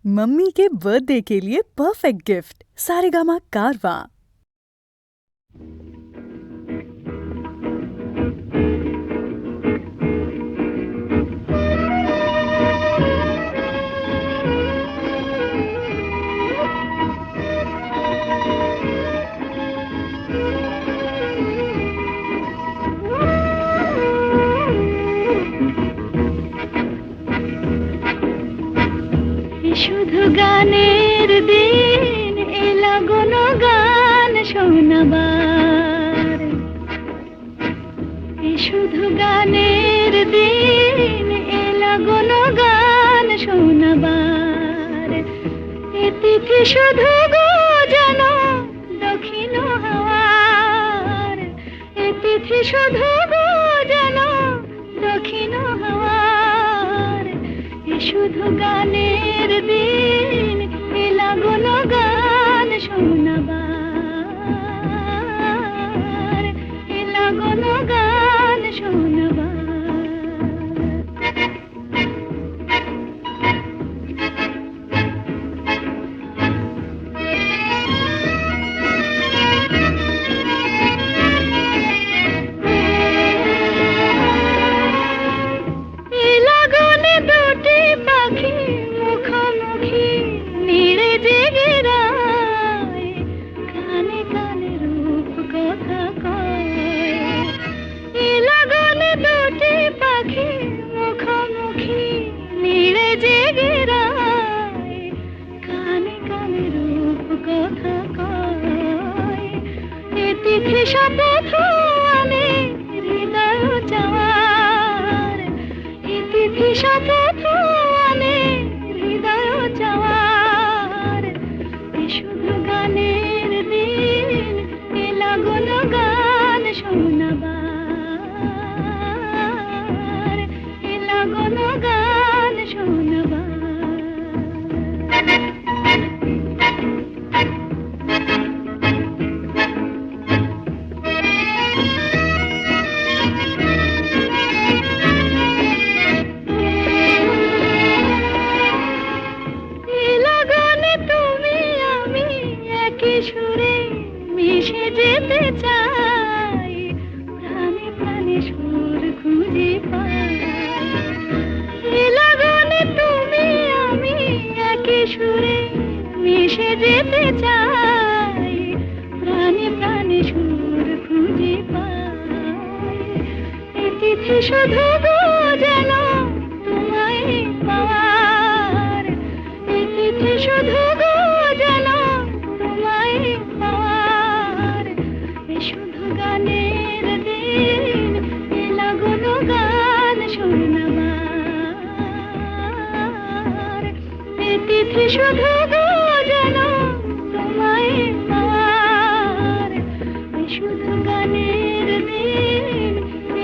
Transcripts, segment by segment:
Mummy के birthday के लिए परफेक्ट गिफ्ट सारेगामा कारवां। শুধু গানের দিন এলা কোনো গান শোনাবার, শুধু গানের দিন এলা কোনো গান শোনাবার। এ তিথি শুধু গো জানো দক্ষিণ হাওয়ার, এ তিথি শুধু গো জানো দক্ষিণ হাওয়ার। শুধু গানের দিন এলা কোনো গান শোনাবার, এলা কোনো গান শোনাবার। শপথ আনে হৃদয় চাওয়ার, তিথি শপথ আনে হৃদয় চাওয়ার। শুধু গানের দিন এলা কোনো গান শোনাবার, এলা কোনো গান শোনাবার। সুরে মিশে যেতে চাই, প্রাণে প্রাণে সুর খুঁজে পাই। লাগনে তুমি আমি একই সুরে মিশে যেতে চাই, প্রাণে প্রাণে সুর খুঁজে পাই। এ তিথি শুধু গো জানো তোমায় পাওয়ার, এ তিথি শুধু গো জানো পাওয়ার। শুধু গানের দিন এলা কোনো গান শোনাবার, এ তিথি শুধু গো জানো তোমায় পাওয়ার। শুধু গানের দিন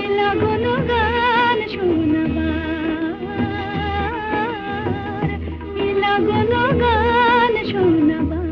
এলা কোনো গান শোনাবার, এলা কোনো গান শোনাবার।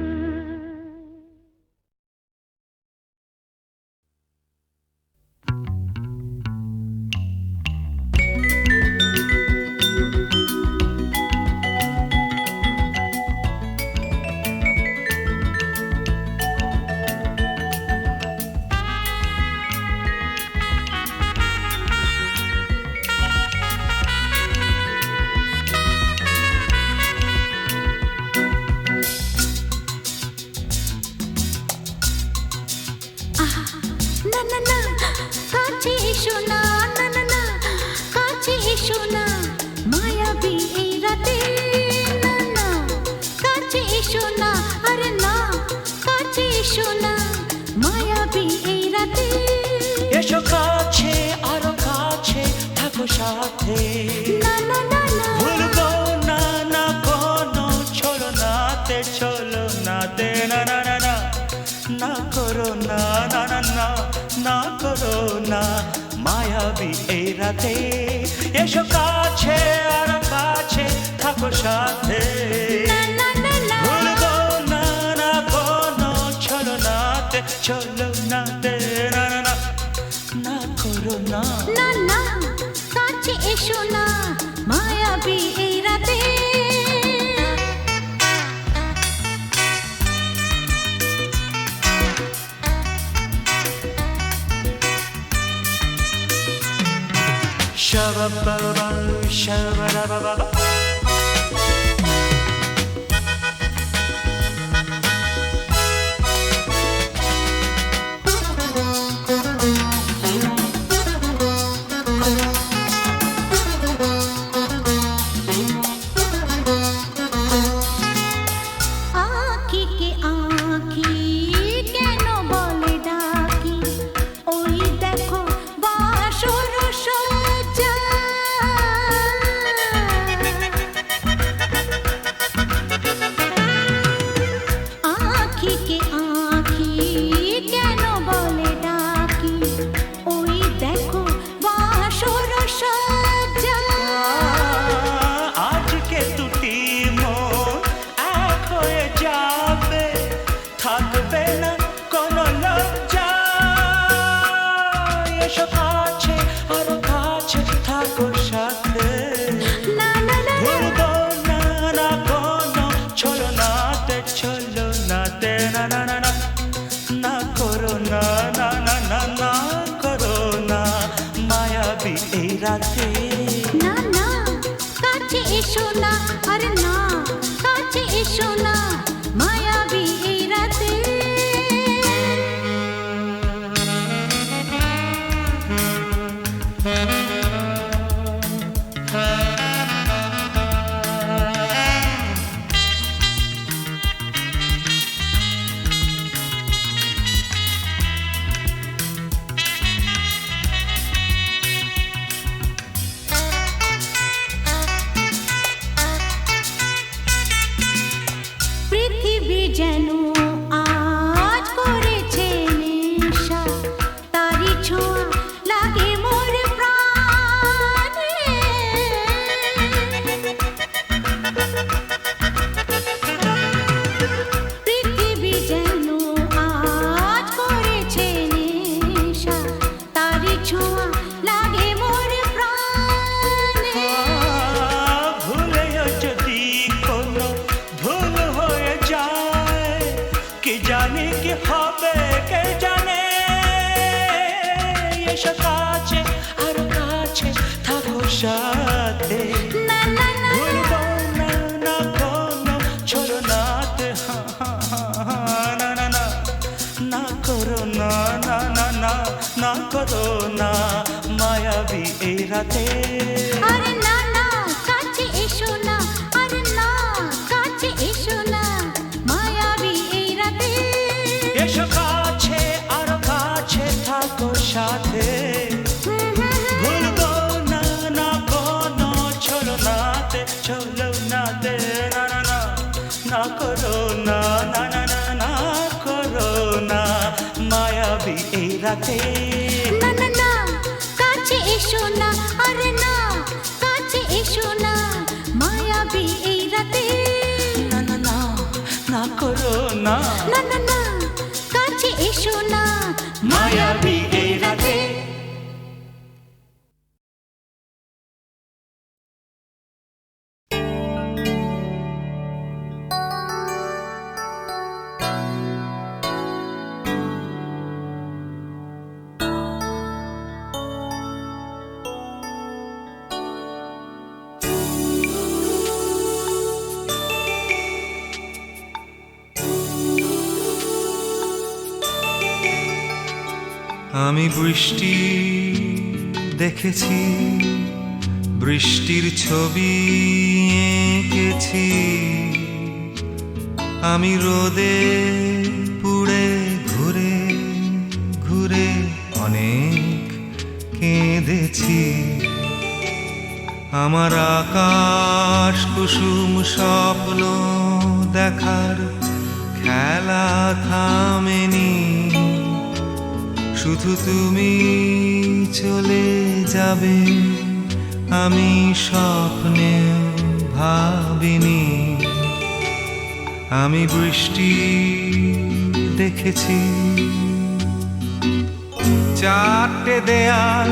এসো কাছে আরো কাছে থাকো সাথে, ভুলবো না না কোনো চলো নাতে, চলো নাতে। না না না না না করো না, না না না না করো না মায়াবী এই রাতে। এসো কাছে আরো কাছে থাকো সাথে, ভুলবো না না কোনো চলো নাতে, চলো নাতে। না না না না করো না, না না কাছে এসো না মায়াবী এই রাতে। Shabba-ba-ba, shabba-da-ba-ba-ba. আঁখি কে আঁখি কেন বলে ডাকি ওই দেখো বাসর সজ্জা আঁখি কে আঁখি কেন বলে ডাকি ওই দেখো বাসর সজ্জা আজকে দুটি মন এক হয়ে যাবে, থাকবে না কোনো লজ্জা। এসো কাছে, আরো কাছে থাকো সাথে। না না না ভুলবো না না কোনো ছলনাতে, ছলনাতে না না না না না করো না না না না না করো না মায়াবী এই রাতে। না না কাছে এসো না আরে না কাছে এসো না মায়াবী এই রাতে পৃথিবী যেন আজ করেছে নেশা তারি ছোঁয়া লাগে মোর প্রাণে পৃথিবী যেন আজ করেছে নেশা তারি ছোঁয়া লাগে মোর প্রাণে ভুলেও যদি কোনো ভুল হয়ে যায়, কি জানি কি হবে কে জানে। এসো কাছে, আরো কাছে থাকো সাথে। না না না ভুলবো না না কোনো ছলনাতে, না না না না করো না না না না না করো না মায়াবী এই রাতে। আরে না না কাছে এসো না আরে না কাছে এসো না মায়াবী এই রাতে এসো কাছে, আরো কাছে থাকো সাথে। ভুলবো না না কোনো ছলনাতে, ছলনাতে না না না না করো না না না না না করো না মায়াবী এই রাতে। না না না কাছে এসো না আরে না কাছে এসো না মায়াবী এই রাতে না না না না করো না না না না কাছে এসো না মায়াবী এই রাতে। আমি বৃষ্টি দেখেছি, বৃষ্টির ছবি এঁকেছি। আমি রোদে পুড়ে ঘুরে ঘুরে অনেক কেঁদেছি। আমার আকাশ কুসুম স্বপ্ন দেখার খেলা থামেনি। শুধু তুমি চলে যাবে আমি স্বপ্নে ভাবিনি। আমি বৃষ্টি দেখেছি, চারটে দেয়াল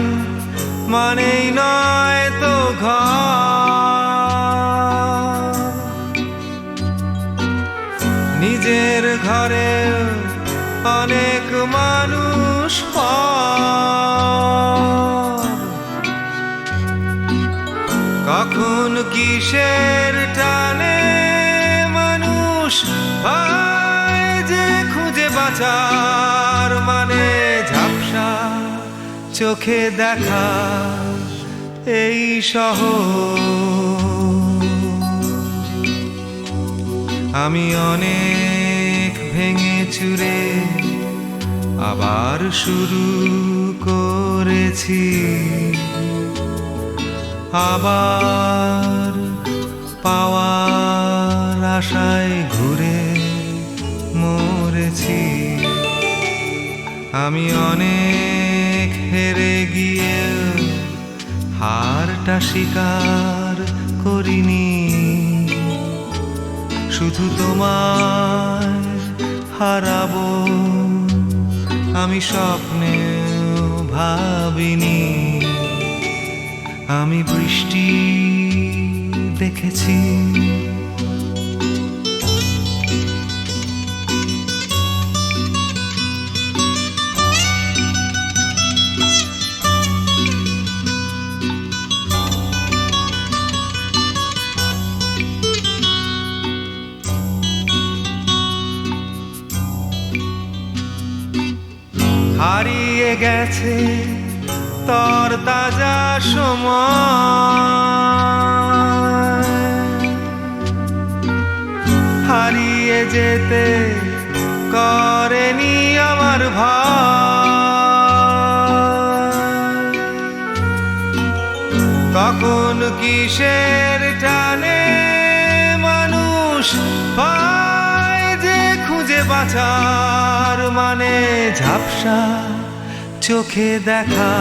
মানেই নয় তো ঘর। নিজের ঘরে অনেক মানুষ পর। কিসের টানে মানুষ পায় যে খুঁজে বাঁচার মানে ঝাপসা চোখে দেখা এই শহর। আমি অনেক ভেঙে চুরে আবার শুরু করেছি, আবার পাওয়ার আশায় ঘুরে মরেছি। আমি অনেক হেরে গিয়ে হারটা স্বীকার করিনি, শুধু তোমায় হারাবো আমি স্বপ্নেও ভাবিনি। আমি বৃষ্টি দেখেছি, হারিয়ে গেছে তর তাজা সময়, হারিয়ে যেতে করেনি আমার ভয়। কখন কিসের টানে মানুষ পায় যে খুঁজে বাঁচার মানে ঝাপসা চোখে দেখা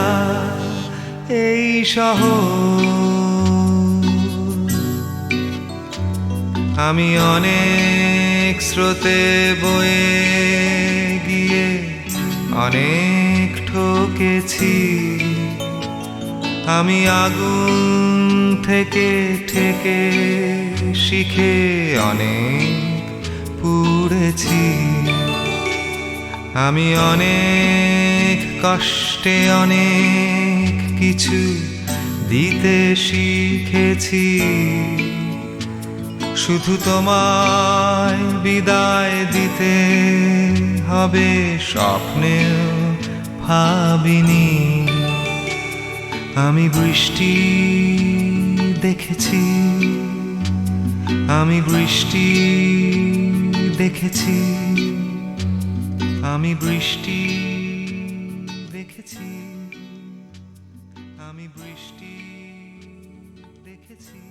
এই শহর। আমি অনেক স্রোতে বয়ে গিয়ে অনেক ঠকেছি, আমি আগুন থেকে ঠেকে শিখে অনেক পুড়েছি। আমি অনেক কষ্টে অনেক কিছু দিতে শিখেছি, শুধু তোমায় বিদায় দিতে হবে স্বপ্নেও ভাবিনি। আমি বৃষ্টি দেখেছি, আমি বৃষ্টি দেখেছি, আমি বৃষ্টি দেখেছি, আমি বৃষ্টি দেখেছি।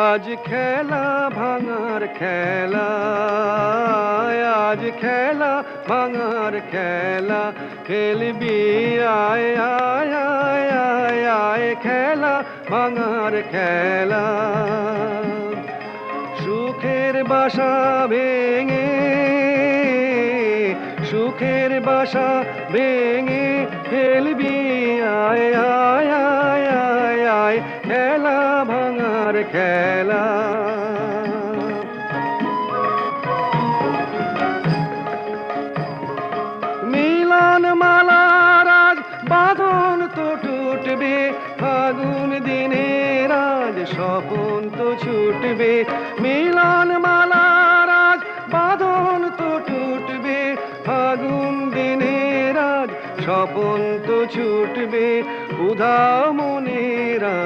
আজ খেলা ভাঙার খেলা, আজ খেলা ভাঙার খেলা, খেলবি আয় আয় আয় আয় আয়, খেলা ভাঙার খেলা। সুখের বাসা ভেঙে, সুখের বাসা ভেঙে খেলবি আয় আয় আয় আয় আয়, খেলা ভাঙার খেলা। মিলন মালার আজ বাঁধন তো টুটবে, ফাগুন দিনের আজ স্বপন তো ছুটবে। মিলন মালার আজ বাঁধন তো টুটবে, ফাগুন দিনের আজ স্বপন তো ছুটবে। উধাও মনেরা,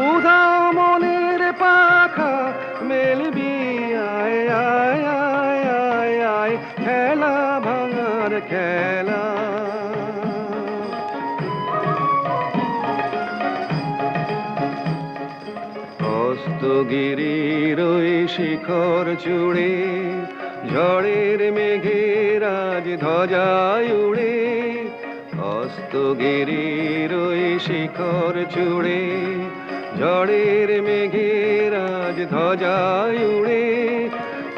উধাও মনের পাখা মেলবি আয় আয় আয় আয় আয়, খেলা ভাঙার খেলা। হস্তগিরির ওই শিখর চূড়ে, ঝড়ের মেঘের আজ ধ্বজায় উড়ে। হস্তগিরির ওই শিখর চূড়ে, ঝড়ের মেঘের আজ ধ্বজায় উড়ে।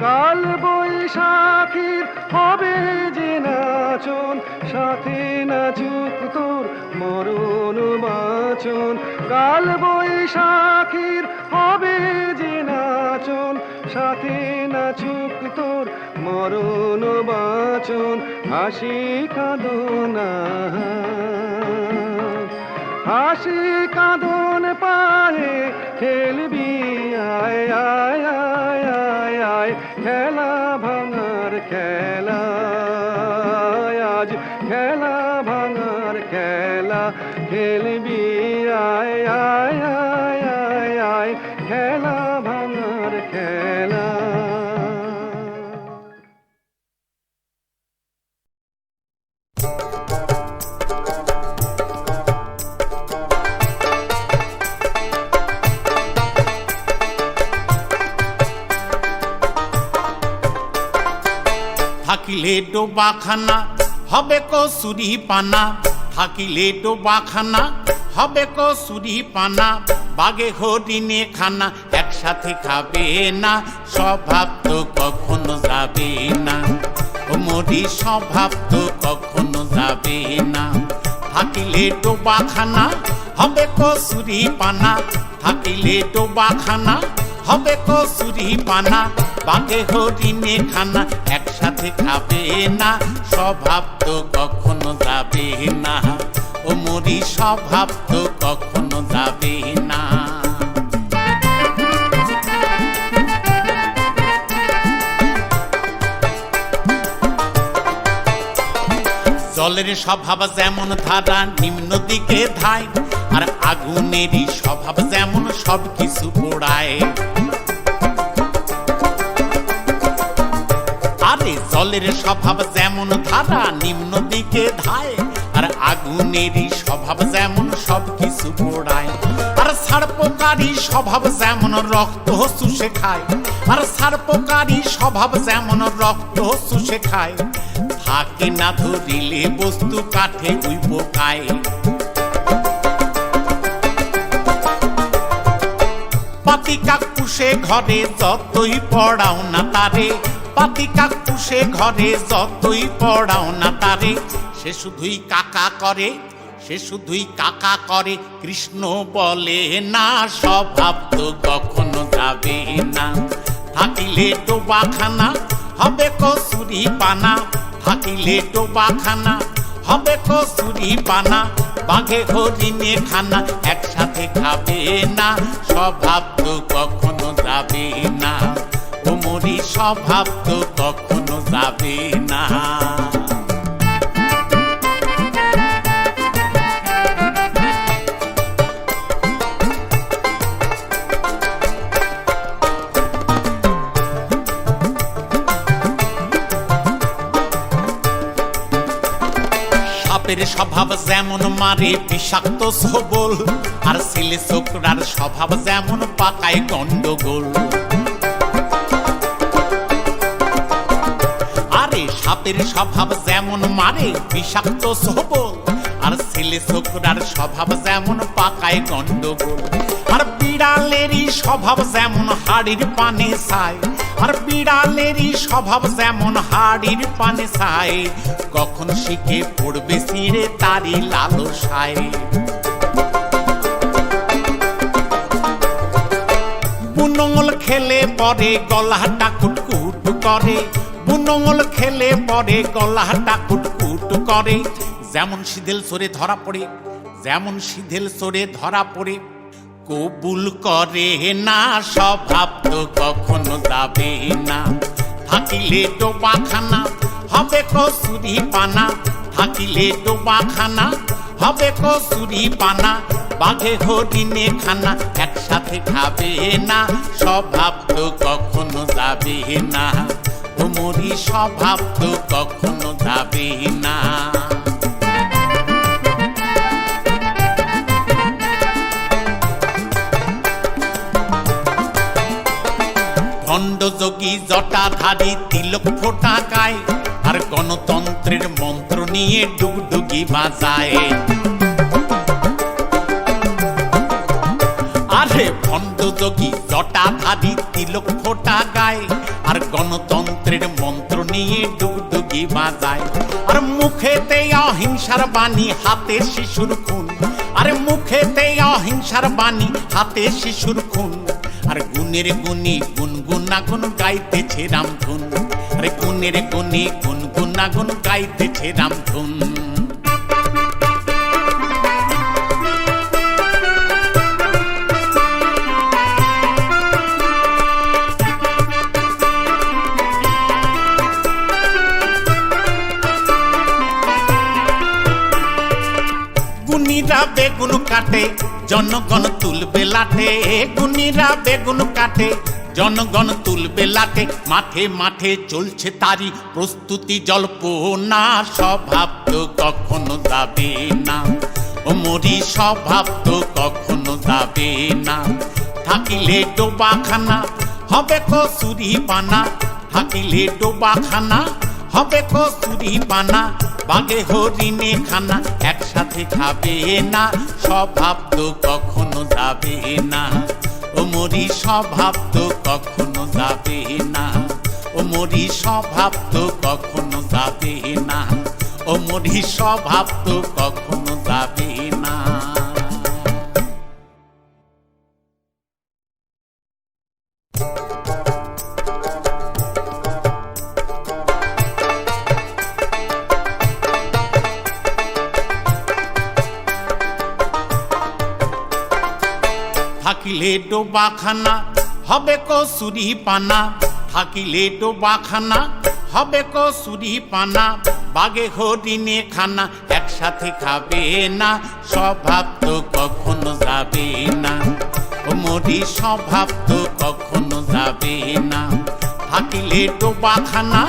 কাল বৈশাখীর হবে যে নাচন, সাথে নাচুক তোর মরণ বাঁচন। কাল বৈশাখীর হবে যে নাচন, সাথে নাচুক তোর মরণ বাঁচন হাসি কাঁদনা, হাসি কাঁদন পায়ে খেলবি আয় আয় আয় আয় আয়, খেলা ভাঙার খেলা আজ, খেলা ভাঙার খেলা খেলবি আয় আয় আয় আয় আয়, খেলা ভাঙার খেলা। থাকিলে ডোবাখানা হবে কসুরি পানা, থাকিলে ডোবাখানা হবে কসুরি পানা, বাগে হরিণে খানা একসাথে খাবে না, স্বভাব তো কখনো যাবে না, ও মরি স্বভাব তো কখনো যাবে না। থাকিলে ডোবাখানা হবে কসুরি পানা, থাকিলে ডোবাখানা হবে কসুরি পানা, বাগে হরিণে খানা একসাথে খাবে না, স্বভাব তো কখনো যাবে না, ও মরি স্বভাব তো কখনো যাবে না। জলের স্বভাব যেমন ধারা নিম্ন দিকে ধায়, আর আগুনেরই স্বভাব যেমন সব কিছু পোড়ায়। আরে জলের স্বভাব যেমন ধারা নিম্ন দিকে ধায়, আর আগুনেরই স্বভাব যেমন সব কিছু পোড়ায়। আর সার্পকারী স্বভাব যেমন রক্ত চুষে খায়, আর সার্পকারী স্বভাব যেমন রক্ত চুষে খায়, থাকে না ধরিলে বস্তু কাঠে উই পোকায়। পাতি কাকুশে ঘরে যতই পড়াও না তারে, পাতি কাকুশে ঘরে যতই পড়াও না তারে, সে শুধুই কাকা করে, সে শুধুই কাকা করে, কৃষ্ণ বলে না, স্বভাব তো কখনো যাবে না। থাকিলে ডোবাখানা হবে কসুরি পানা, থাকিলে ডোবাখানা হবে কসুরি পানা, বাঘে হরিণে খানা একসাথে খাবে না, স্বভাব তো কখনো যাবে না, ও মরি স্বভাব তো কখনো যাবে না। সাপের স্বভাব যেমন মারে বিষাক্ত সবল, আর ছেলে ছোকরার স্বভাব যেমন পাকায় গন্ডগোল। আরে সাপের স্বভাব যেমন মারে বিষাক্ত সবল, আর ছেলে ছোকরার স্বভাব যেমন পাকায় গন্ডগোল। আর বিড়ালেরই স্বভাব যেমন হাড়ির পানে ছায়, আর বিড়ালেরই স্বভাব যেমন হাড়ির পানে ছায়, কখন শিখে পড়বে ছিঁড়ে তারই লালসায়। বুনঙ্গল খেলে পরে গলাটা কুটকুট করে, বুনঙ্গল খেলে পরে গলাটা কুটকুট করে, যেমন সিধেল সরে ধরা পড়ে, যেমন সিধেল সরে ধরা পড়ে, কবুল করে না, স্বভাব তো কখনো যাবে না। থাকিলে ডোবাখানা হবে কসুরি পানা, থাকিলে ডোবাখানা হবে কসুরি পানা, বাঘে হরিণে খানা একসাথে খাবে না, স্বভাব তো কখনো যাবে না, ও মরি স্বভাব তো কখনো যাবে না। ভণ্ডযোগী জটাধারী তিলক ফোঁটা গায়, আর গণতন্ত্রের মন্ত্র নিয়ে ডুগডুগি বাজায়। আরে ভণ্ডযোগী জটাধারী তিলক ফোঁটা গায়, আর গণতন্ত্রের মন্ত্র নিয়ে ডুগডুগি বাজায়। আর মুখেতে অহিংসার বাণী, হাতে শিশুর খুন, আরে মুখেতে অহিংসার বাণী, হাতে শিশুর খুন, আর গুণের গুণী গুনগুনা গুন গাইতেছে রামধুন। আরে গুণের গুণে গুনগুনাগুন গাইতেছে রামধুন। গুণীরা বেগুন কাটে জনগণ তুলবে লাটে, গুণীরা বেগুন কাটে জনগণ তুলবে লাটে, মাঠে মাঠে চলছে তারি প্রস্তুতি জল্পনা, স্বভাব তো কখনো যাবে না ও মরি, স্বভাব তো কখনো যাবে না। থাকিলে ডোবাখানা হবে কসুরি পানা, থাকিলে ডোবাখানা হবে কসুরি পানা, বাঘে হরিণে খানা একসাথে খাবে না, স্বভাব তো কখনো যাবে না ও মরি, স্বভাব তো কখনো যাবে না ও মরি, স্বভাব তো কখনো যাবে না ও মরি, স্বভাব তো কখনো যাবে না। থাকিলে ডোবাখানা হবে কসুরি পানা, থাকিলে ডোবাখানা হবে কসুরি পানা, বাঘে হরিণে খানা একসাথে খাবে না, স্বভাব তো কখনো যাবে না ও মরি, স্বভাব তো কখনো যাবে না। থাকিলে ডোবাখানা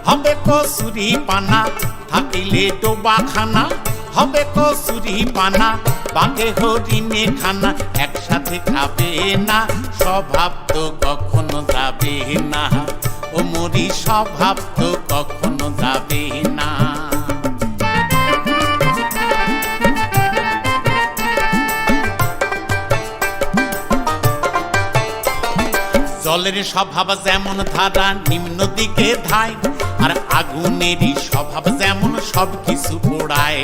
হবে কসুরি পানা, থাকিলে ডোবাখানা হবে কসুরি পানা, বাঘে হরিণে খানা একসাথে খাবে না, স্বভাব তো কখনো যাবে না ও মরি, স্বভাব তো কখনো যাবে না। জলের স্বভাব যেমন ধারা নিম্ন দিকে ধায়, আর আগুনেরই স্বভাব যেমন সব কিছু পোড়ায়।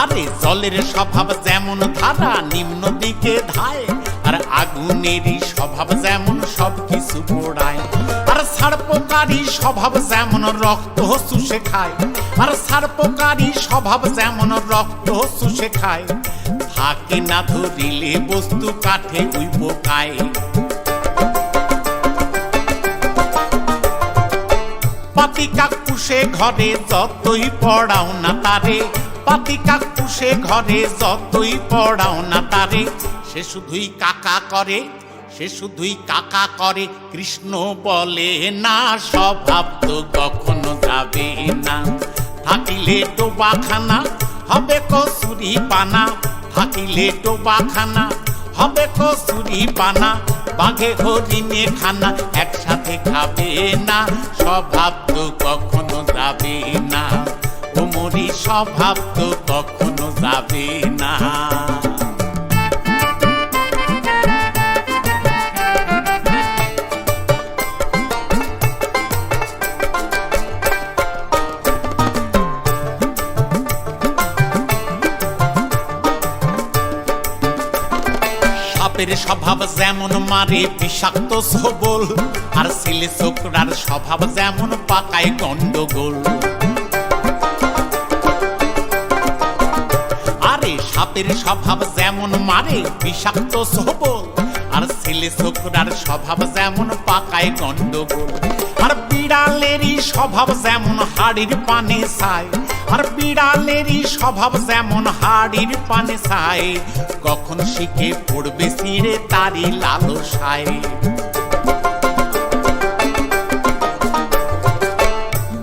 আরে জলের স্বভাব যেমন ধারা নিম্ন দিকে ধায়, আর আগুনেরই স্বভাব যেমন সব কিছু পোড়ায়। আর সার্পকারী স্বভাব যেমন রক্ত শুষে খায়, আর সার্পকারী স্বভাব যেমন রক্ত শুষে খায়, থাকে না ধরিলে বস্তু কাঠে উই পোকায়। পাতি কাকুশে ঘরে যতই পড়াও না তারে, পাতি কাকুশে ঘরে যতই পড়াও না তারে, সে শুধুই কাকা করে, সে শুধুই কাকা করে, কৃষ্ণ বলে না, স্বভাব তো কখনো যাবে না। থাকিলে ডোবাখানা হবে কসুরি পানা, থাকিলে ডোবাখানা হবে কসুরি পানা, বাঘে হরিণে খানা একসাথে খাবে না, স্বভাব তো কখনো যাবে না ও মরি, স্বভাব তো কখনো যাবে না। সাপের স্বভাব যেমন মারে বিষাক্ত সবল, আর ছেলে ছোকরার স্বভাব যেমন পাকায় গন্ডগোল। আরে সাপের স্বভাব যেমন মারে বিষাক্ত সবল, আর ছেলে ছোকরার স্বভাব যেমন পাকায় গন্ডগোল। আর বিড়ালেরই স্বভাব যেমন হাড়ির পানে ছায়, আর বিড়ালেরই স্বভাব যেমন হাড়ির পানে ছায়, কখন শিখে পড়বে ছিঁড়ে তারি লালসায়।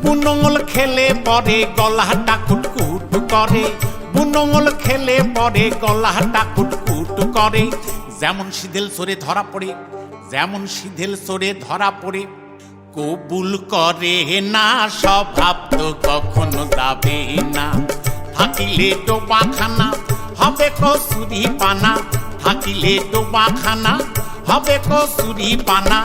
বুনঙ্গল খেলে পরে গলাটা কুটকুট করে, বুনঙ্গল খেলে পরে গলাটা কুটকুট করে, যেমন সিধেল সরে ধরা পড়ে, যেমন সিধেল সরে ধরা পড়ে, কবুল করে না, স্বভাব তো কখনো যাবে না। থাকিলে ডোবাখানা হবে কসুরি পানা, থাকিলে ডোবাখানা হবে কসুরি পানা,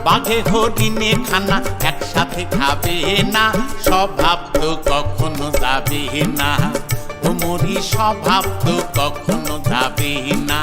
বাঘে হরিণে খানা একসাথে খাবে না, স্বভাব তো কখনো যাবে না ও মরি, স্বভাব তো কখনো যাবে না।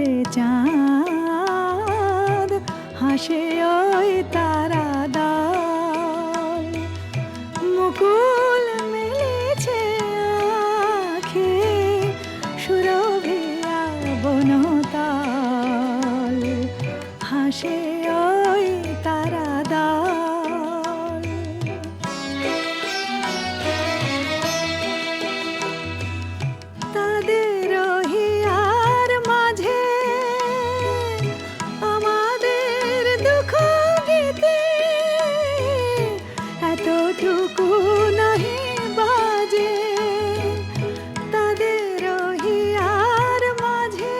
ওঠে চাঁদ, হাসে ওই তারা দল, মুকুল মেলেছে আঁখে, সুরভিয়া বনতল, হাসে ওই তারা দল। তাদের হিয়ার মাঝে আমাদের দুঃখ গীতে এতটুকু নাহি বাজে, তাদের হিয়ার মাঝে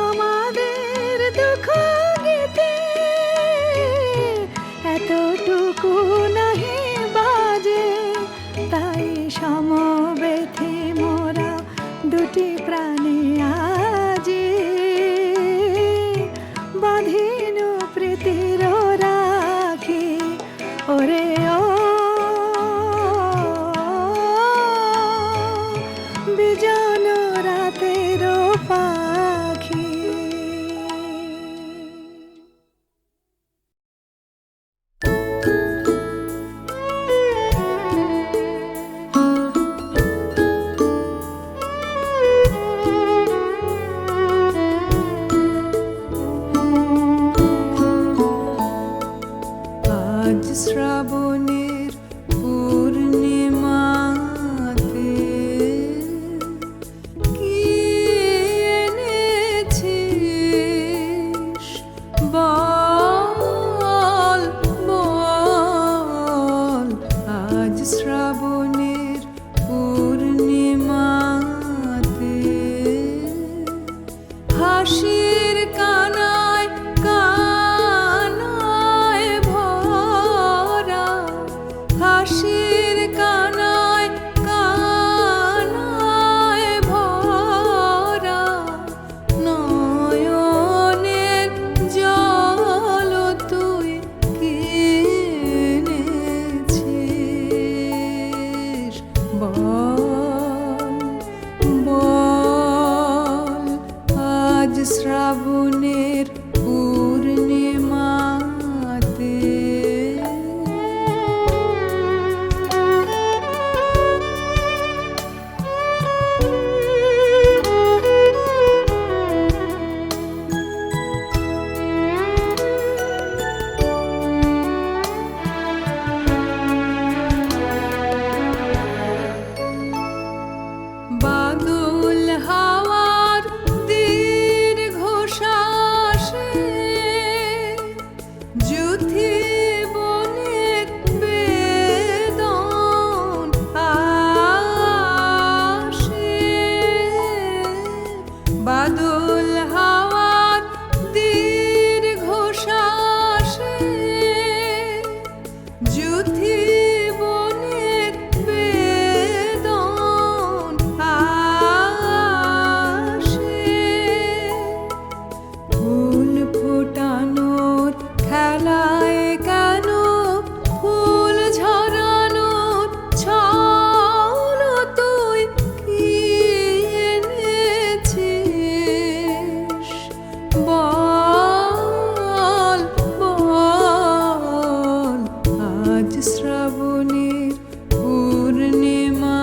আমাদের দুঃখ গীতে এতটুকু নাহি বাজে। তাই সমবেথী মোরা দুটি প্রাণী আজি, বাঁধিন প্রীতির রাখি ওরে ও বিজন রাতের পাখি। আজ শ্রাবণের পূর্ণিমাতে কি এনেছিস বল বল, আজ শ্রাবণের পূর্ণিমাতে হাসির কানায় কানায় ভরা, হাসির কানায় কানায় ভরা, নয়নের জল তুই কি এনেছিস বল বল, আজ শ্রাবণের পূর্ণিমাতে। বাদল হাওয়ার দীর্ঘ শ্বাসে যুথি বনের বেদন আসে, বাদল হাওয়ার দীর্ঘ শ্বাসে যুথি বনের বেদন আসে, ফুল ফোটানোর খেলায় কেন ফুল ঝরানোর ছল তুই কি এনেছিস বল বল, আজ শ্রাবণের পূর্ণিমাতে।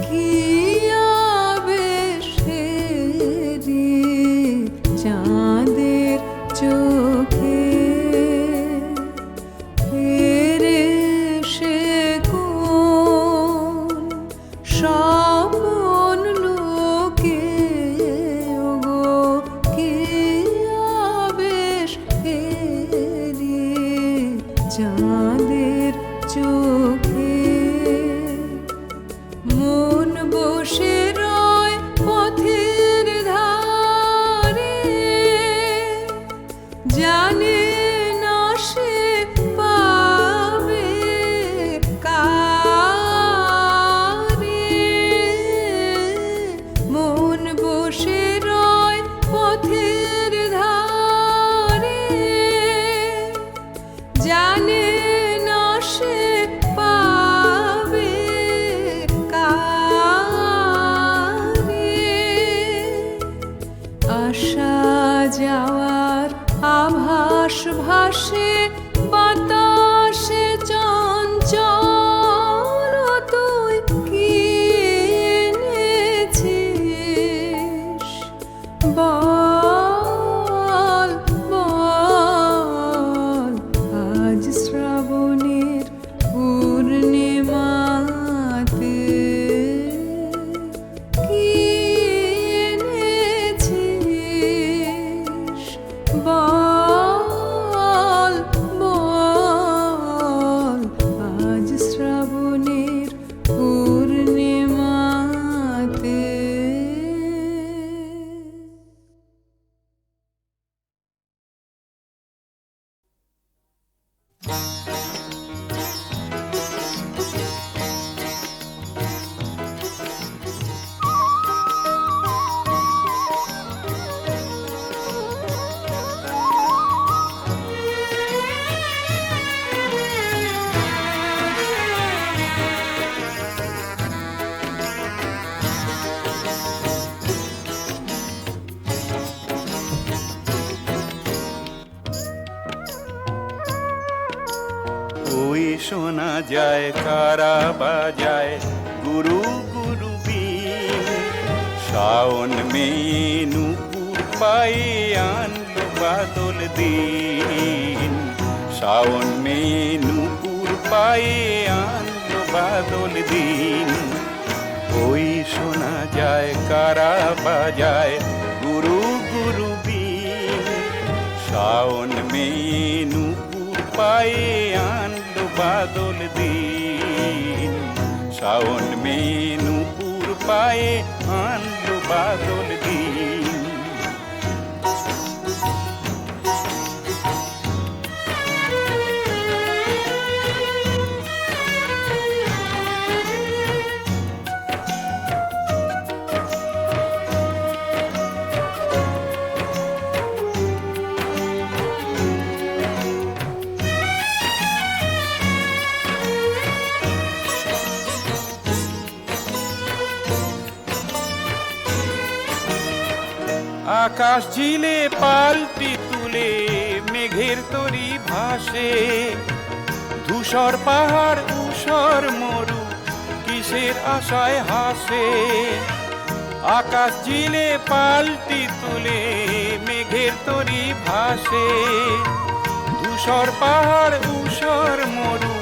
কি আবেশে রে চাঁদের চোখে ফেরে সে কোন স্বপন লোকে, ওগো কি আবেশ রে চাঁদের চোখে, মন বসে রয় পথের ধারে, জানে না সে পাবে যায় কারা বাজায় গুরু গুরু বিন শাওন মে নূপুর পায়ে আনলো বাদল দিন শাওন মে নূপুর পায়ে আনলো বাদল দিন ওই শোনা যায় কারা বাজায় গুরু গুরু বিন শাওন মে নূপুর পায়ে আনলো বাদল দিন শাওন মে নূপুর পায়ে আনলো বাদল দিন আকাশ ঝিলে পাল্টি তুলে মেঘের তরি ভাসে ধূসর পাহাড় ঊষর মরু কিসের আশায় হাসে আকাশ ঝিলে পাল্টি তুলে মেঘের তরি ভাসে ধূসর পাহাড় ঊষর মরু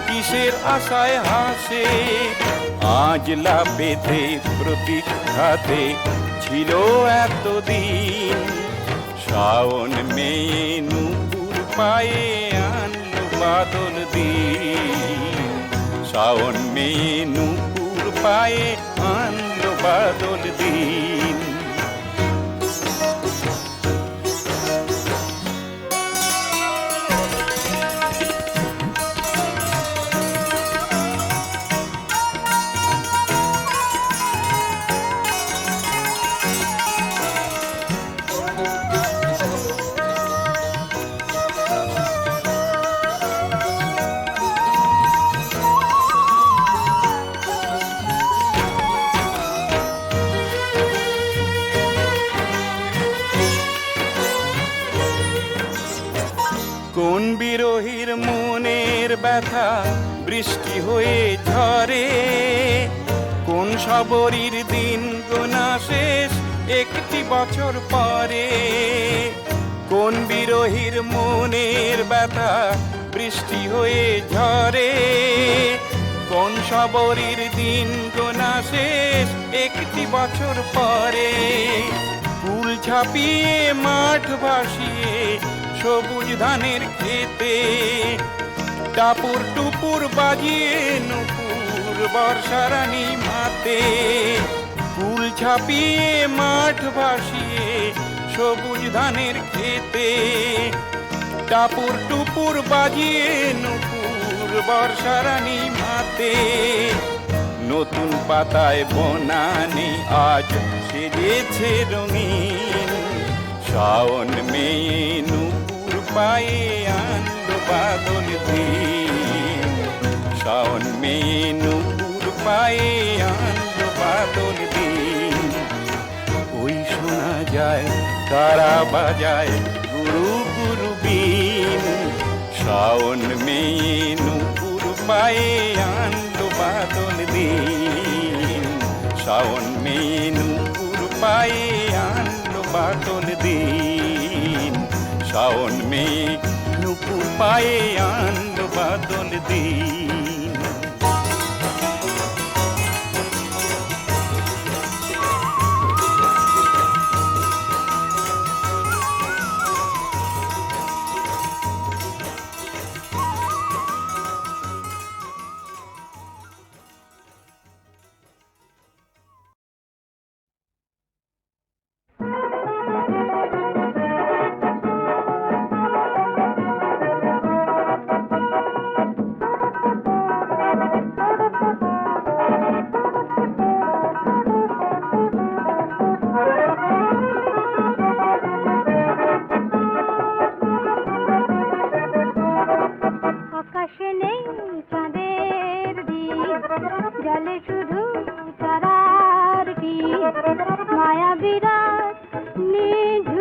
কিসের আশায় হাসে আজলা বেঁধে প্রতীক্ষাতে ছিল এতদিন শাওন মে নূপুর পায়ে আনলো বাদল দিন শাওন মে নূপুর পায়ে আনলো বাদল দিন কোন বিরোহীর মনের ব্যথা বৃষ্টি হয়ে ঝরে কোন সবরীর দিন গোনা শেষ একটি বছর পরে কোন বিরোহীর মনের ব্যথা বৃষ্টি হয়ে ঝরে কোন সবরীর দিন গোনা শেষ একটি বছর পরে ফুল ছাপিয়ে মাঠ ভাসিয়ে সবুজ ধানের খেতে টাপুর টুপুর বাজিয়ে নুপুর বর্ষারানী মাতে ফুল ছাপিয়ে মাঠ ভাসিয়ে সবুজ ধানের খেতে টাপুর টুপুর বাজিয়ে নুপুর বর্ষারানী মাতে নতুন পাতায় বনানি আজ সেজেছে রঙিন শাওন মে নূপুর পায়ে আনলো বাদল দিন শাওন মে নূপুর পায়ে আনলো বাদল দিন ওই শোনা যায় কারা বাজায় গুরু গুরু বিন শাওন মে নূপুর পায়ে আনলো বাদল দিন শাওন মে নূপুর পায়ে আনলো বাদল দিন শাওন মে নূপুর পায়ে আনলো বাদল দিন জলে শুধু তারার কি মায়া বিরাট নিজ